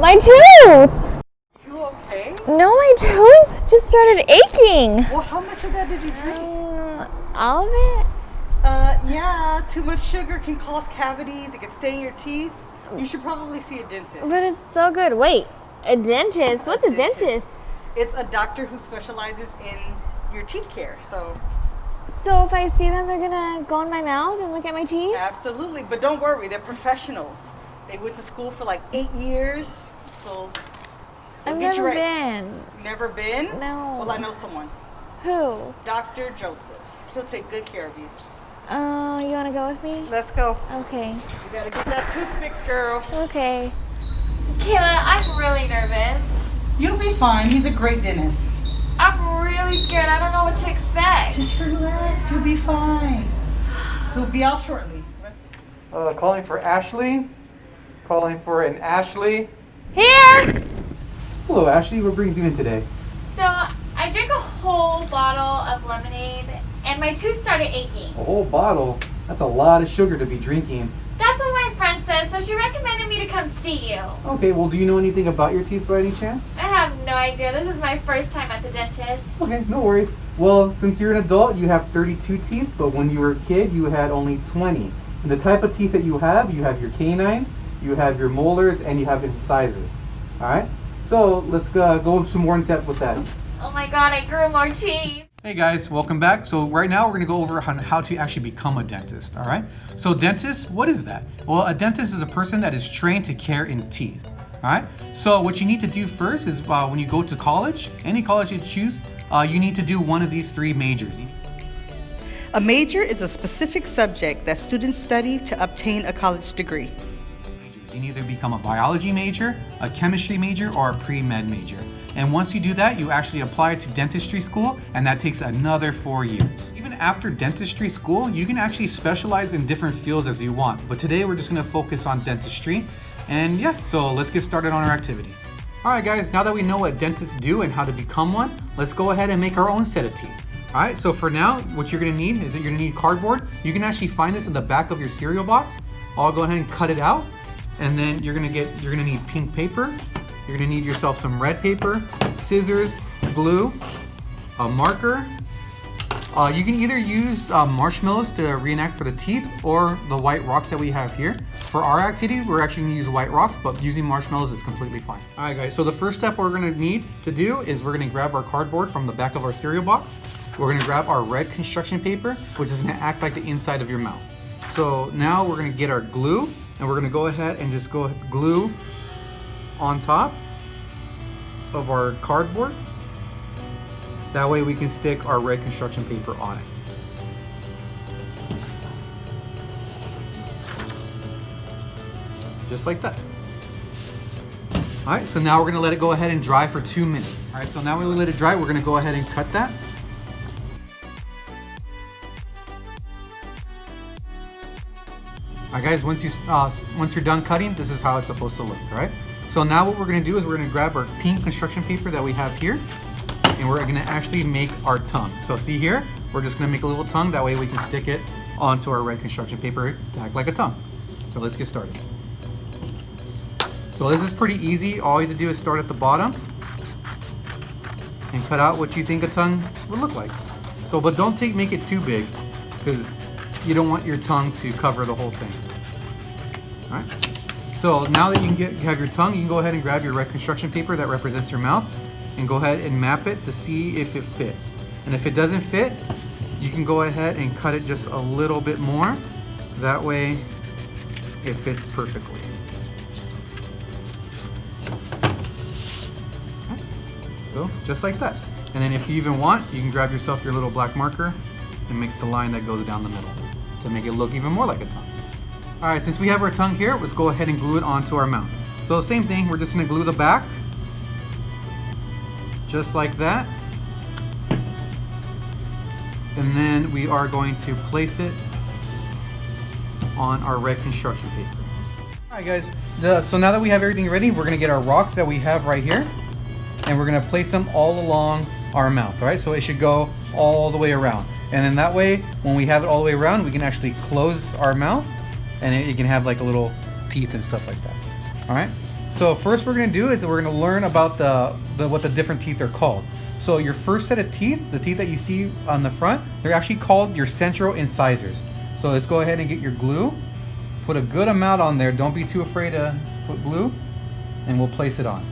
My tooth! You okay? No, my tooth just started aching. Well, how much of that did you drink? All of it? Yeah, too much sugar can cause cavities. It can stain your teeth. You should probably see a dentist. But it's so good. Wait, a dentist? What's a dentist? It's a doctor who specializes in your teeth care. So if I see them, they're gonna go in my mouth and look at my teeth? absolutely, but don't worry, they're professionals. They went to school for like 8 years, so I've they'll get you never right. been. Never been? No. Well, I know someone. Who? Dr. Joseph. He'll take good care of you. You wanna go with me? Let's go. Okay. You gotta get that tooth fixed, girl. Okay. Kayla, I'm really nervous. You'll be fine. He's a great dentist. I'm really scared. I don't know what to expect. Just relax. You'll be fine. He'll be out shortly. Calling for Ashley. Calling for an Ashley. Here! Hello, Ashley. What brings you in today? So, I drank a whole bottle of lemonade and my tooth started aching. A whole bottle? That's a lot of sugar to be drinking. That's what my friend says, so she recommended me to come see you. Okay, well, do you know anything about your teeth by any chance? I have no idea. This is my first time at the dentist. Okay, no worries. Well, since you're an adult, you have 32 teeth, but when you were a kid, you had only 20. And the type of teeth that you have your canines, you have your molars, and you have incisors. Alright? So, let's go some more in depth with that. Oh my god, I grew more teeth. Hey guys, welcome back. So right now we're going to go over how to actually become a dentist, all right? So dentist, what is that? Well, a dentist is a person that is trained to care in teeth, all right? So what you need to do first is when you go to college, any college you choose, you need to do one of these 3 majors. A major is a specific subject that students study to obtain a college degree. You can either become a biology major, a chemistry major, or a pre-med major. And once you do that, you actually apply to dentistry school, and that takes another 4 years. Even after dentistry school, you can actually specialize in different fields as you want. But today we're just gonna focus on dentistry. And yeah, so let's get started on our activity. All right guys, now that we know what dentists do and how to become one, let's go ahead and make our own set of teeth. All right, so for now, what you're gonna need is that you're gonna need cardboard. You can actually find this in the back of your cereal box. I'll go ahead and cut it out. And then you're gonna need pink paper. You're gonna need yourself some red paper, scissors, glue, a marker. You can either use marshmallows to reenact for the teeth or the white rocks that we have here. For our activity, we're actually gonna use white rocks, but using marshmallows is completely fine. All right guys, so the first step we're gonna need to do is we're gonna grab our cardboard from the back of our cereal box. We're gonna grab our red construction paper, which is gonna act like the inside of your mouth. So now we're gonna get our glue, and we're gonna go ahead and just glue on top of our cardboard. That way we can stick our red construction paper on it. Just like that. All right, so now we're gonna let it go ahead and dry for 2 minutes. All right, so now we let it dry, we're gonna go ahead and cut that. All right guys, once you're done cutting, this is how it's supposed to look, all right? So now what we're gonna do is we're gonna grab our pink construction paper that we have here, and we're gonna actually make our tongue. So see here, we're just gonna make a little tongue, that way we can stick it onto our red construction paper to act like a tongue. So let's get started. So this is pretty easy. All you have to do is start at the bottom and cut out what you think a tongue would look like. So, but don't make it too big, because you don't want your tongue to cover the whole thing. All right. So now that you have your tongue, you can go ahead and grab your red construction paper that represents your mouth and go ahead and map it to see if it fits. And if it doesn't fit, you can go ahead and cut it just a little bit more. That way it fits perfectly. Okay. So just like that. And then if you even want, you can grab yourself your little black marker and make the line that goes down the middle to make it look even more like a tongue. All right, since we have our tongue here, let's go ahead and glue it onto our mouth. So same thing, we're just gonna glue the back, just like that. And then we are going to place it on our red construction paper. All right guys, so now that we have everything ready, we're gonna get our rocks that we have right here, and we're gonna place them all along our mouth, all right? So it should go all the way around. And then that way, when we have it all the way around, we can actually close our mouth, and you can have like a little teeth and stuff like that. All right. So first we're gonna do is we're gonna learn about what the different teeth are called. So your first set of teeth, the teeth that you see on the front, they're actually called your central incisors. So let's go ahead and get your glue. Put a good amount on there. Don't be too afraid to put glue, and we'll place it on.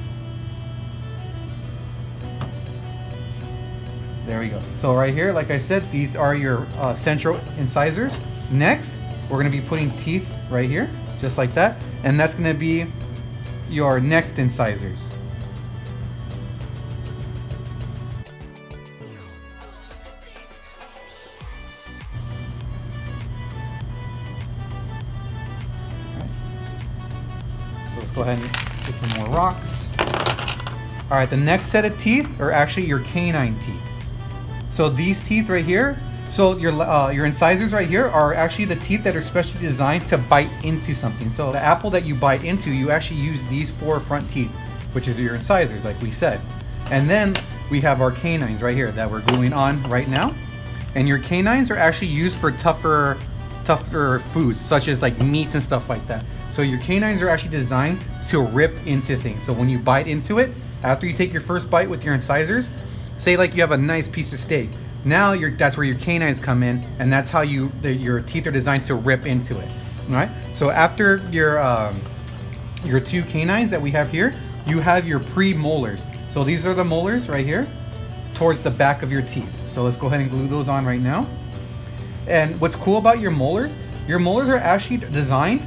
There we go. So right here, like I said, these are your central incisors. Next, we're gonna be putting teeth right here, just like that. And that's gonna be your next incisors. So let's go ahead and get some more rocks. All right, the next set of teeth are actually your canine teeth. So these teeth right here, so your incisors right here are actually the teeth that are specially designed to bite into something. So the apple that you bite into, you actually use these 4 front teeth, which is your incisors, like we said. And then we have our canines right here that we're gluing on right now. And your canines are actually used for tougher foods, such as like meats and stuff like that. So your canines are actually designed to rip into things. So when you bite into it, after you take your first bite with your incisors, say like you have a nice piece of steak. Now that's where your canines come in, and that's how your teeth are designed to rip into it. All right. So after your 2 canines that we have here, you have your pre-molars. So these are the molars right here, towards the back of your teeth. So let's go ahead and glue those on right now. And what's cool about your molars are actually designed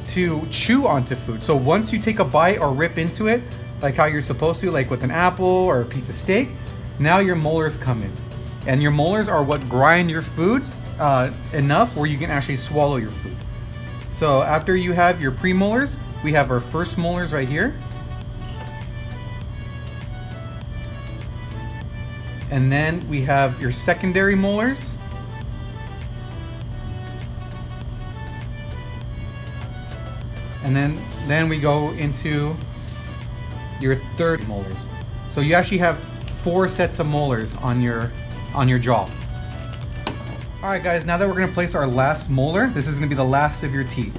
to chew onto food. So once you take a bite or rip into it, like how you're supposed to, like with an apple or a piece of steak, now your molars come in. And your molars are what grind your food enough where you can actually swallow your food. So after you have your premolars, we have our first molars right here. And then we have your secondary molars. And then we go into your third molars. So you actually have 4 sets of molars on your jaw. All right, guys, now that we're gonna place our last molar, this is gonna be the last of your teeth.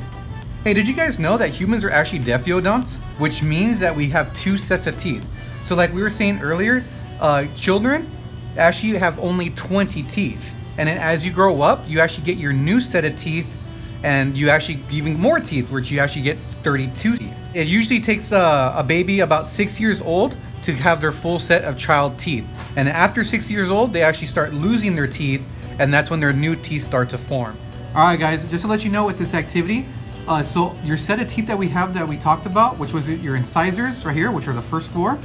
Hey, did you guys know that humans are actually defiodonts? Which means that we have 2 sets of teeth. So like we were saying earlier, children actually have only 20 teeth. And then as you grow up, you actually get your new set of teeth, and you actually even more teeth, which you actually get 32 teeth. It usually takes a baby about 6 years old to have their full set of child teeth. And after 6 years old, they actually start losing their teeth, and that's when their new teeth start to form. All right, guys, just to let you know with this activity, so your set of teeth that we have that we talked about, which was your incisors right here, which are the first 4.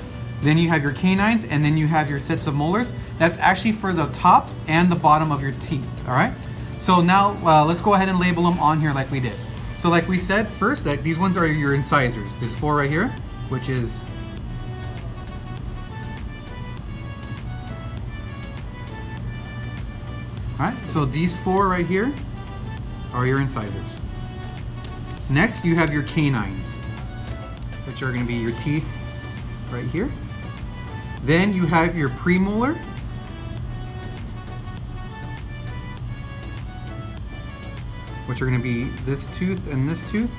Then you have your canines, and then you have your sets of molars. That's actually for the top and the bottom of your teeth, all right? So now let's go ahead and label them on here like we did. So like we said first, that these ones are your incisors. There's 4 right here, which is all right. So these 4 right here are your incisors. Next, you have your canines, which are going to be your teeth right here. Then you have your premolar. Which are going to be this tooth and this tooth.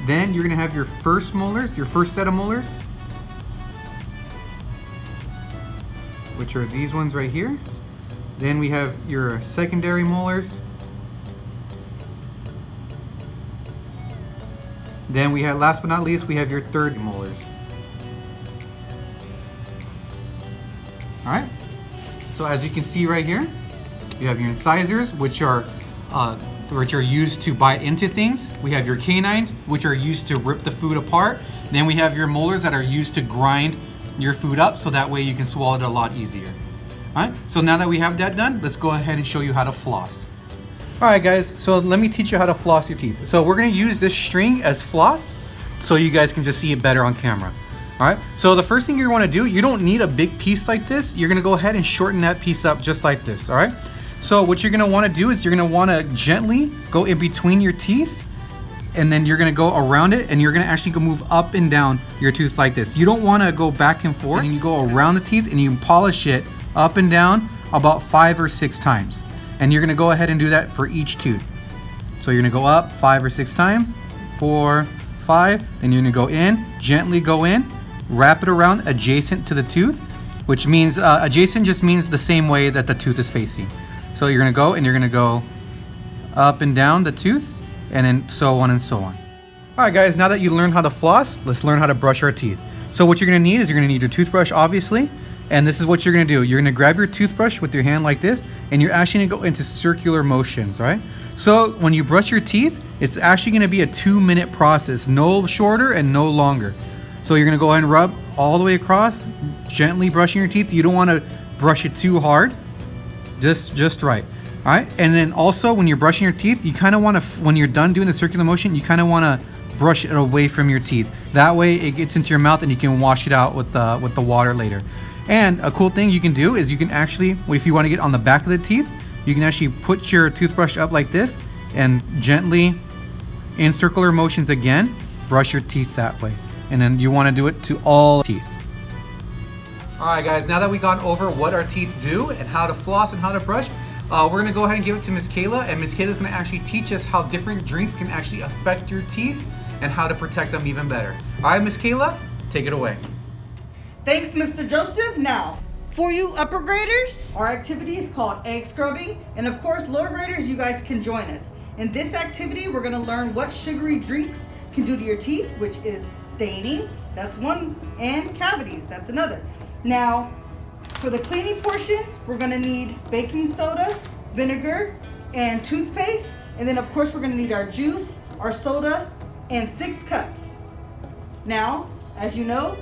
Then you're going to have your first molars, your first set of molars, which are these ones right here. Then we have your secondary molars. Then we have, last but not least, we have your third molars. All right. So as you can see right here, you have your incisors, which are used to bite into things. We have your canines, which are used to rip the food apart. Then we have your molars that are used to grind your food up, so that way you can swallow it a lot easier. All right, so now that we have that done, let's go ahead and show you how to floss. All right, guys, so let me teach you how to floss your teeth. So we're gonna use this string as floss, so you guys can just see it better on camera. All right, so the first thing you're gonna do, you don't need a big piece like this. You're gonna go ahead and shorten that piece up just like this, all right? So what you're gonna wanna do is you're gonna wanna gently go in between your teeth, and then you're gonna go around it, and you're gonna actually go move up and down your tooth like this. You don't wanna go back and forth, and you go around the teeth and you polish it up and down about 5 or 6 times. And you're gonna go ahead and do that for each tooth. So you're gonna go up 5 or 6 times, 4, 5. Then you're gonna go in, gently go in, wrap it around adjacent to the tooth, which means adjacent just means the same way that the tooth is facing. So you're gonna go and you're gonna go up and down the tooth, and then so on and so on. All right, guys, now that you learned how to floss, let's learn how to brush our teeth. So what you're gonna need is you're gonna need your toothbrush, obviously, and this is what you're gonna do. You're gonna grab your toothbrush with your hand like this, and you're actually gonna go into circular motions, right? So when you brush your teeth, it's actually gonna be a 2-minute process, no shorter and no longer. So you're gonna go ahead and rub all the way across, gently brushing your teeth. You don't wanna brush it too hard, just right. All right, and then also when you're brushing your teeth, you kind of want to, when you're done doing the circular motion, you kind of want to brush it away from your teeth. That way it gets into your mouth and you can wash it out with the water later. And a cool thing you can do is you can actually, if you want to get on the back of the teeth, you can actually put your toothbrush up like this and gently, in circular motions again, brush your teeth that way. And then you want to do it to all teeth. All right, guys, now that we've gone over what our teeth do and how to floss and how to brush, we're gonna go ahead and give it to Miss Kayla, and Miss Kayla's gonna actually teach us how different drinks can actually affect your teeth and how to protect them even better. All right, Miss Kayla, take it away. Thanks, Mr. Joseph. Now, for you upper graders, our activity is called egg scrubbing, and of course, lower graders, you guys can join us. In this activity, we're gonna learn what sugary drinks can do to your teeth, which is staining, that's one, and cavities, that's another. Now, for the cleaning portion, we're gonna need baking soda, vinegar, and toothpaste. And then of course, we're gonna need our juice, our soda, and 6 cups. Now, as you know,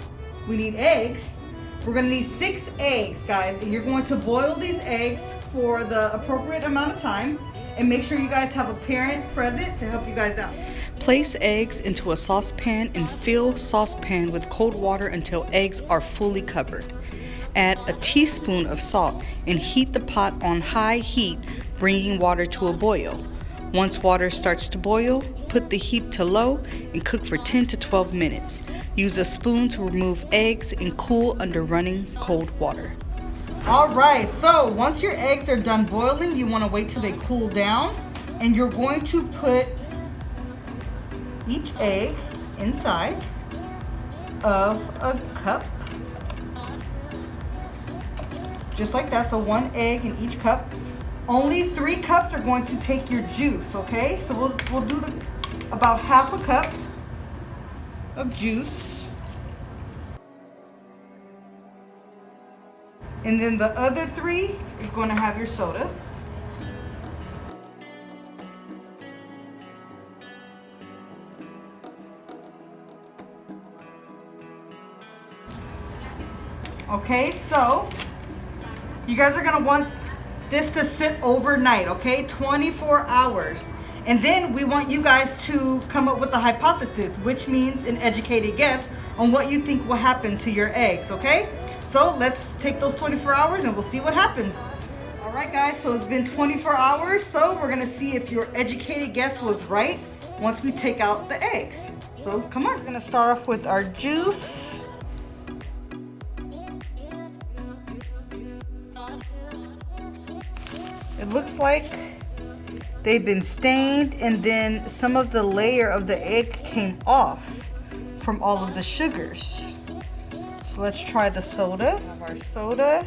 we need eggs. We're gonna need 6 eggs, guys. And you're going to boil these eggs for the appropriate amount of time. And make sure you guys have a parent present to help you guys out. Place eggs into a saucepan and fill saucepan with cold water until eggs are fully covered. Add a teaspoon of salt and heat the pot on high heat, bringing water to a boil. Once water starts to boil, put the heat to low and cook for 10 to 12 minutes. Use a spoon to remove eggs and cool under running cold water. All right, so once your eggs are done boiling, you want to wait till they cool down, and you're going to put each egg inside of a cup. Just like that, so 1 egg in each cup. Only 3 cups are going to take your juice, okay? So we'll do about half a cup of juice. And then the other 3 is going to have your soda. Okay, so you guys are gonna want this to sit overnight, okay? 24 hours. And then we want you guys to come up with a hypothesis, which means an educated guess on what you think will happen to your eggs, okay? So let's take those 24 hours and we'll see what happens. All right, guys, so it's been 24 hours. So we're gonna see if your educated guess was right once we take out the eggs. So come on, we're gonna start off with our juice. It looks like they've been stained, and then some of the layer of the egg came off from all of the sugars. So let's try the soda. We have our soda.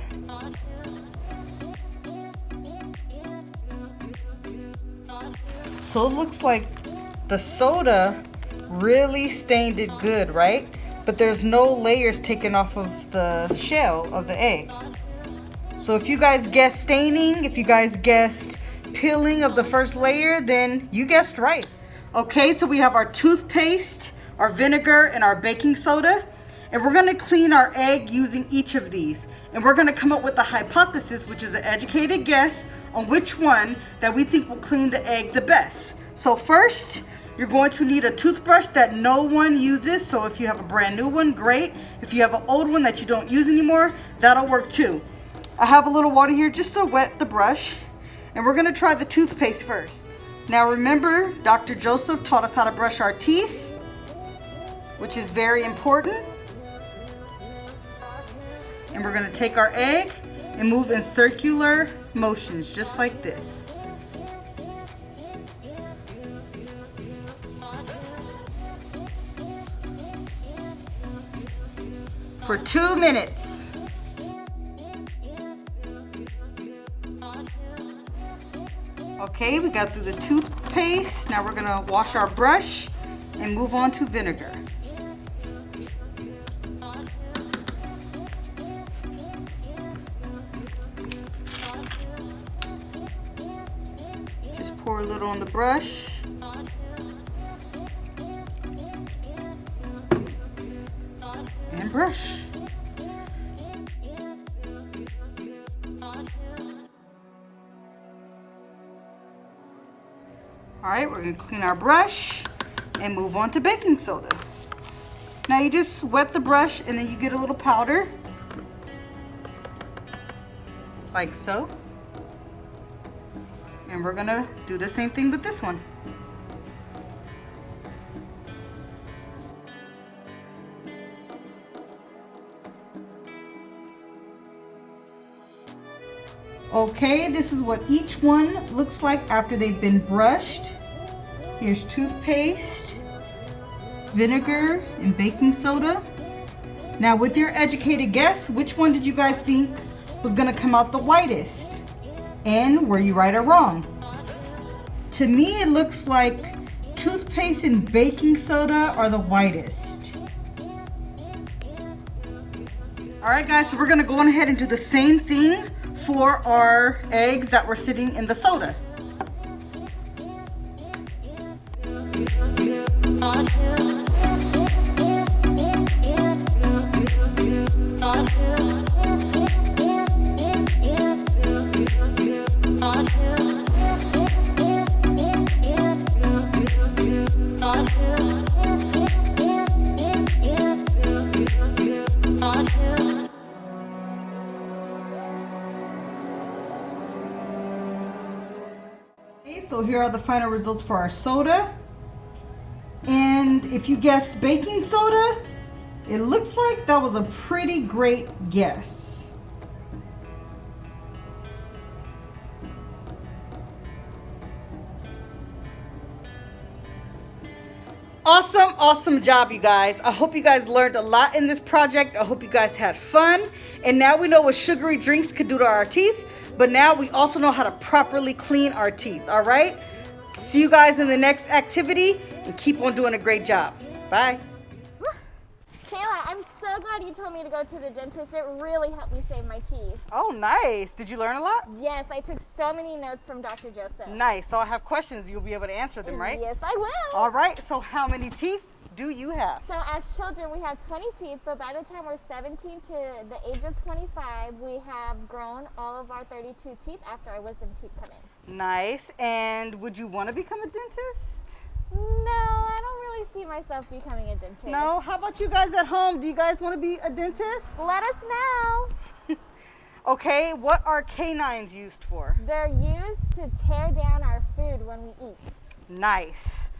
So it looks like the soda really stained it good, right? But there's no layers taken off of the shell of the egg. So if you guys guessed staining, if you guys guessed peeling of the first layer, then you guessed right. Okay, so we have our toothpaste, our vinegar, and our baking soda. And we're gonna clean our egg using each of these. And we're gonna come up with a hypothesis, which is an educated guess on which one that we think will clean the egg the best. So first, you're going to need a toothbrush that no one uses. So if you have a brand new one, great. If you have an old one that you don't use anymore, that'll work too. I have a little water here just to wet the brush, and we're gonna try the toothpaste first. Now remember, Dr. Joseph taught us how to brush our teeth, which is very important. And we're gonna take our egg and move in circular motions, just like this. for 2 minutes. Okay, we got through the toothpaste. Now we're gonna wash our brush and move on to vinegar. Just pour a little on the brush. And brush. All right, we're gonna clean our brush and move on to baking soda. Now you just wet the brush and then you get a little powder, like so. And we're gonna do the same thing with this one. Okay, this is what each one looks like after they've been brushed. Here's toothpaste, vinegar, and baking soda. Now with your educated guess, which one did you guys think was gonna come out the whitest? And were you right or wrong? To me, it looks like toothpaste and baking soda are the whitest. All right guys, so we're gonna go on ahead and do the same thing for our eggs that were sitting in the soda. So here are the final results for our soda. And if you guessed baking soda, it looks like that was a pretty great guess. Awesome job, you guys. I hope you guys learned a lot in this project. I hope you guys had fun. And now we know what sugary drinks could do to our teeth. But now we also know how to properly clean our teeth, all right? See you guys in the next activity and keep on doing a great job. Bye. Kayla, I'm so glad you told me to go to the dentist. It really helped me save my teeth. Oh, nice. Did you learn a lot? Yes, I took so many notes from Dr. Joseph. Nice. So I have questions. You'll be able to answer them, right? Yes, I will. All right. So how many teeth do you have? So as children, we have 20 teeth, but by the time we're 17 to the age of 25, we have grown all of our 32 teeth after our wisdom teeth come in. Nice. And would you want to become a dentist? No, I don't really see myself becoming a dentist. No? How about you guys at home? Do you guys want to be a dentist? Let us know. Okay, what are canines used for? They're used to tear down our food when we eat. Nice.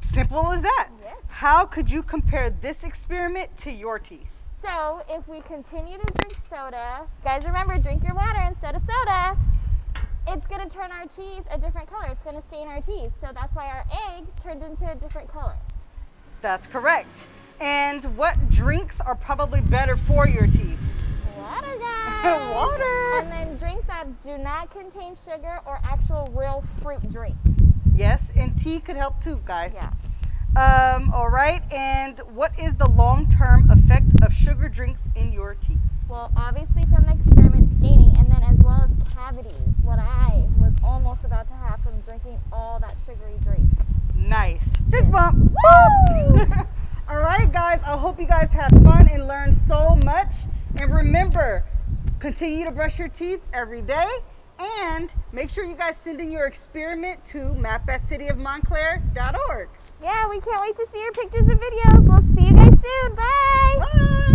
Simple as that. Yes. How could you compare this experiment to your teeth? So if we continue to drink soda, guys remember, drink your water instead of soda, it's going to turn our teeth a different color. It's going to stain our teeth. So that's why our egg turned into a different color. That's correct. And what drinks are probably better for your teeth? Water, guys. Water. And then drinks that do not contain sugar or actual real fruit drinks. Yes, and tea could help too, guys. Yeah. All right, and what is the long-term effect of sugar drinks in your teeth? Well, obviously from the experiment, staining, and then as well as cavities, what I was almost about to have from drinking all that sugary drink. Nice. Fist bump. Woo! All right, guys, I hope you guys had fun and learned so much. And remember, continue to brush your teeth every day. And make sure you guys send in your experiment to map@cityofmontclair.org. Yeah, we can't wait to see your pictures and videos. We'll see you guys soon. Bye. Bye.